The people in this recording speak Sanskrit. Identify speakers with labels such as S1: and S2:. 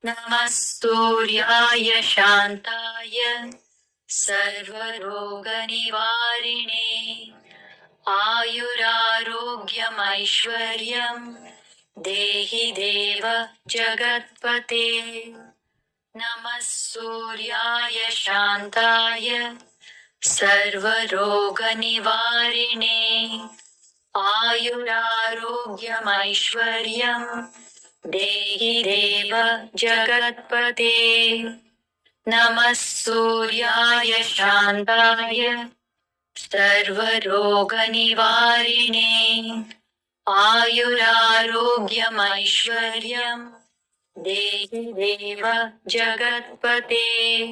S1: नमः सूर्याय शान्ताय सर्वरोगनिवारिणे आयुरारोग्यमैश्वर्यम् देहि देव जगत्पते। नमः सूर्याय शान्ताय सर्वरोगनिवारिणे आयुरारोग्यमैश्वर्यम् देहि देव जगत्पते। नमः सूर्याय शान्ताय सर्वरोगनिवारिणे आयुरारोग्यमैश्वर्यम् देहि देव जगत्पते।